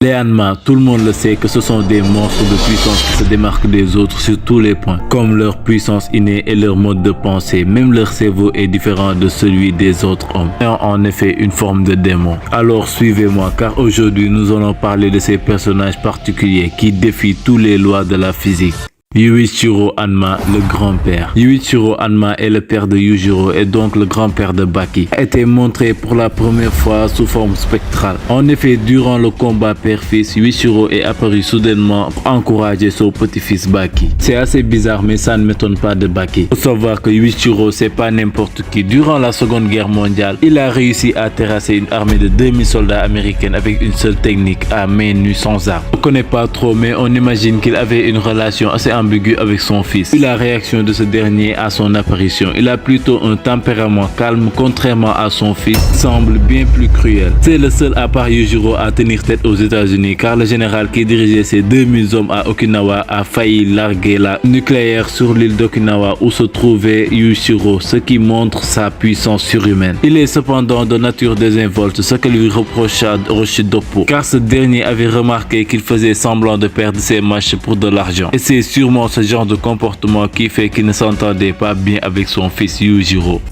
Les Hanma, tout le monde le sait que ce sont des monstres de puissance qui se démarquent des autres sur tous les points, comme leur puissance innée et leur mode de pensée. Même leur cerveau est différent de celui des autres hommes, ayant en effet une forme de démon. Alors suivez-moi, car aujourd'hui nous allons parler de ces personnages particuliers qui défient toutes les lois de la physique. Yuichiro Hanma, le grand-père. Yuichiro Hanma est le père de Yujiro et donc le grand-père de Baki. A été montré pour la première fois sous forme spectrale. En effet, durant le combat père-fils, Yuichiro est apparu soudainement pour encourager son petit-fils Baki. C'est assez bizarre, mais ça ne m'étonne pas de Baki. Il faut savoir que Yuichiro c'est pas n'importe qui. Durant la Seconde Guerre mondiale, il a réussi à terrasser une armée de 2000 soldats américains avec une seule technique, à main nue sans arme. On ne connaît pas trop, mais on imagine qu'il avait une relation assez ambigu avec son fils. Vu la réaction de ce dernier à son apparition, il a plutôt un tempérament calme contrairement à son fils, semble bien plus cruel. C'est le seul à part Yujiro à tenir tête aux États-Unis car le général qui dirigeait ses 2000 hommes à Okinawa a failli larguer la nucléaire sur l'île d'Okinawa où se trouvait Yujiro, ce qui montre sa puissance surhumaine. Il est cependant de nature désinvolte, ce que lui reprocha Roshidopo car ce dernier avait remarqué qu'il faisait semblant de perdre ses matchs pour de l'argent. Et c'est sûrement ce genre de comportement qui fait qu'il ne s'entendait pas bien avec son fils Yujiro.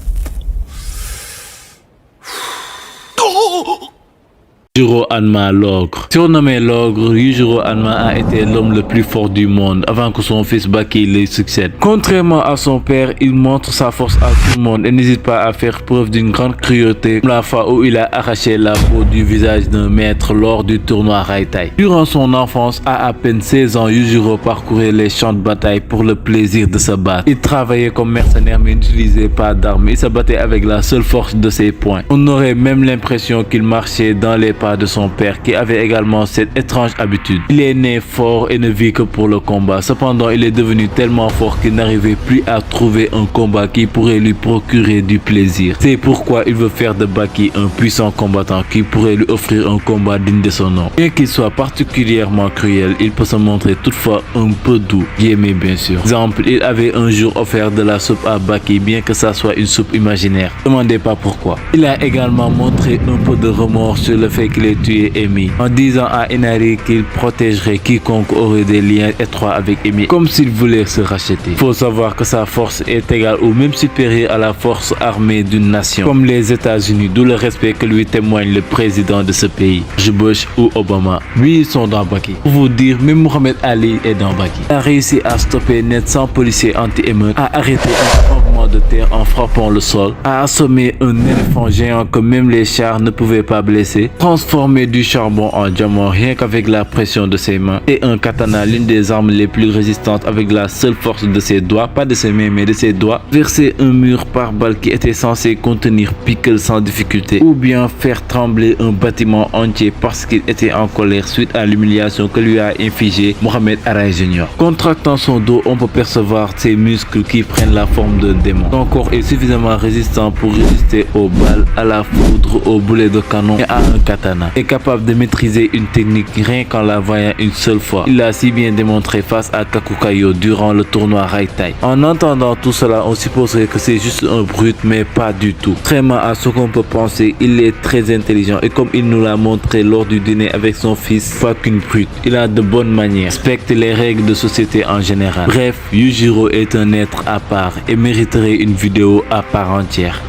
Yujiro Hanma, l'ogre. Surnommé l'ogre, Yujiro Hanma a été l'homme le plus fort du monde avant que son fils Baki le succède. Contrairement à son père, il montre sa force à tout le monde et n'hésite pas à faire preuve d'une grande cruauté, comme la fois où il a arraché la peau du visage d'un maître lors du tournoi Raitai. Durant son enfance, à peine 16 ans, Yujiro parcourait les champs de bataille pour le plaisir de se battre. Il travaillait comme mercenaire mais n'utilisait pas d'armes. Il se battait avec la seule force de ses poings. On aurait même l'impression qu'il marchait dans les pas de son père qui avait également cette étrange habitude. Il est né fort et ne vit que pour le combat. Cependant, il est devenu tellement fort qu'il n'arrivait plus à trouver un combat qui pourrait lui procurer du plaisir. C'est pourquoi il veut faire de Baki un puissant combattant qui pourrait lui offrir un combat digne de son nom. Bien qu'il soit particulièrement cruel, il peut se montrer toutefois un peu doux. Bien sûr. Exemple, il avait un jour offert de la soupe à Baki, bien que ça soit une soupe imaginaire. Ne demandez pas pourquoi. Il a également montré un peu de remords sur le fait qu'il ait tué Emi, en disant à Inari qu'il protégerait quiconque aurait des liens étroits avec Emi, comme s'il voulait se racheter. Faut savoir que sa force est égale ou même supérieure à la force armée d'une nation, comme les États-Unis, d'où le respect que lui témoigne le président de ce pays, Bush ou Obama. Lui, ils sont dans Baki. Pour vous dire, même Muhammad Ali est dans Baki. Il a réussi à stopper net 100 policiers anti-émeute, à arrêter un tremblement de terre en frappant le sol, à assommer un éléphant géant que même les chars ne pouvaient pas blesser, transformer du charbon en diamant rien qu'avec la pression de ses mains, et un katana, l'une des armes les plus résistantes, avec la seule force de ses doigts, pas de ses mains mais de ses doigts, verser un mur par balle qui était censé contenir Pickle sans difficulté, ou bien faire trembler un bâtiment entier parce qu'il était en colère suite à l'humiliation que lui a infligé Mohamed Arai Jr. Contractant son dos, on peut percevoir ses muscles qui prennent la forme d'un démon. Son corps est suffisamment résistant pour résister aux balles, à la foudre, aux boulets de canon et à un katana. Est capable de maîtriser une technique rien qu'en la voyant une seule fois. Il l'a si bien démontré face à Kakukayo durant le tournoi Raitai. En entendant tout cela, on supposerait que c'est juste un brut, mais pas du tout. Contrairement à ce qu'on peut penser, il est très intelligent et comme il nous l'a montré lors du dîner avec son fils, pas qu'une brute. Il a de bonnes manières, respecte les règles de société en général. Bref, Yujiro est un être à part et mériterait une vidéo à part entière.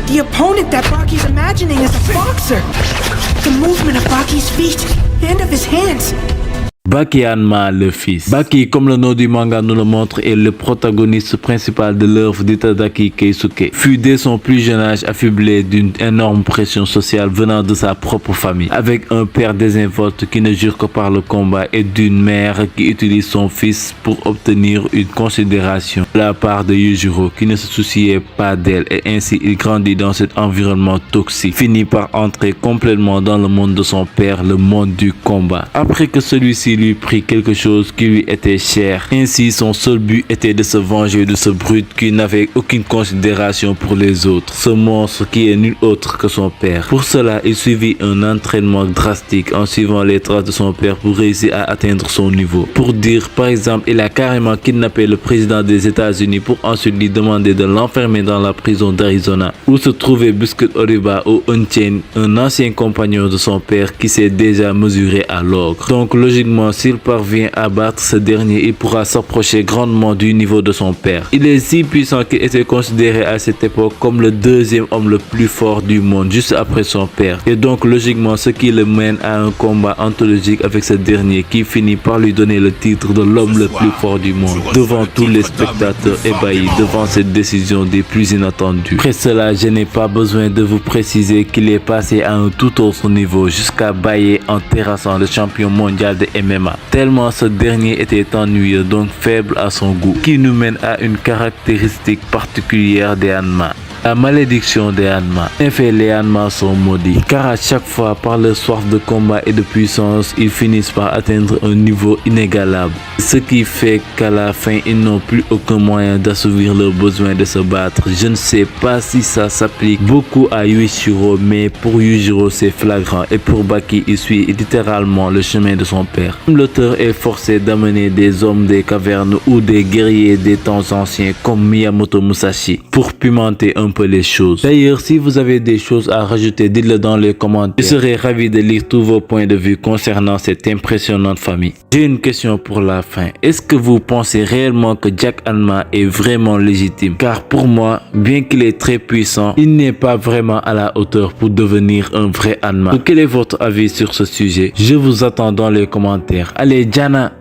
The opponent that Baki's imagining is a boxer. The movement of Baki's feet and of his hands. Baki Hanma, le fils. Baki, comme le nom du manga nous le montre, est le protagoniste principal de l'œuvre d'Itadaki Keisuke. Fut dès son plus jeune âge affublé d'une énorme pression sociale venant de sa propre famille, avec un père désinvolte qui ne jure que par le combat et d'une mère qui utilise son fils pour obtenir une considération de la part de Yujiro qui ne se souciait pas d'elle, et ainsi il grandit dans cet environnement toxique, finit par entrer complètement dans le monde de son père, le monde du combat. Après que celui-ci qui lui prit quelque chose qui lui était cher. Ainsi, son seul but était de se venger de ce brute qui n'avait aucune considération pour les autres, ce monstre qui est nul autre que son père. Pour cela, il suivit un entraînement drastique en suivant les traces de son père pour réussir à atteindre son niveau. Pour dire, par exemple, il a carrément kidnappé le président des États-Unis pour ensuite lui demander de l'enfermer dans la prison d'Arizona, où se trouvait Biscuit Oriba ou Unchained, un ancien compagnon de son père qui s'est déjà mesuré à l'ogre. Donc logiquement, s'il parvient à battre ce dernier, il pourra s'approcher grandement du niveau de son père. Il est si puissant qu'il était considéré à cette époque comme le deuxième homme le plus fort du monde, juste après son père. Et donc logiquement, ce qui le mène à un combat anthologique avec ce dernier qui finit par lui donner le titre de l'homme le plus fort du monde, devant tous les spectateurs ébahis devant cette décision des plus inattendues. Après cela, je n'ai pas besoin de vous préciser qu'il est passé à un tout autre niveau jusqu'à bailler en terrassant le champion mondial de MMA. Tellement ce dernier était ennuyeux, donc faible à son goût, qui nous mène à une caractéristique particulière des Hanma. La malédiction des Hanma. En fait, les Hanma sont maudits, car à chaque fois, par leur soif de combat et de puissance, ils finissent par atteindre un niveau inégalable. Ce qui fait qu'à la fin, ils n'ont plus aucun moyen d'assouvir leur besoin de se battre. Je ne sais pas si ça s'applique beaucoup à Yuichiro, mais pour Yujiro, c'est flagrant. Et pour Baki, il suit littéralement le chemin de son père. L'auteur est forcé d'amener des hommes des cavernes ou des guerriers des temps anciens comme Miyamoto Musashi pour pimenter un peu les choses. D'ailleurs, si vous avez des choses à rajouter, dites-le dans les commentaires. Je serai ravi de lire tous vos points de vue concernant cette impressionnante famille. J'ai une question pour la fin. Est-ce que vous pensez réellement que Jack Hanma est vraiment légitime? Car pour moi, bien qu'il est très puissant, il n'est pas vraiment à la hauteur pour devenir un vrai Hanma. Donc, quel est votre avis sur ce sujet? Je vous attends dans les commentaires. Allez, Jana!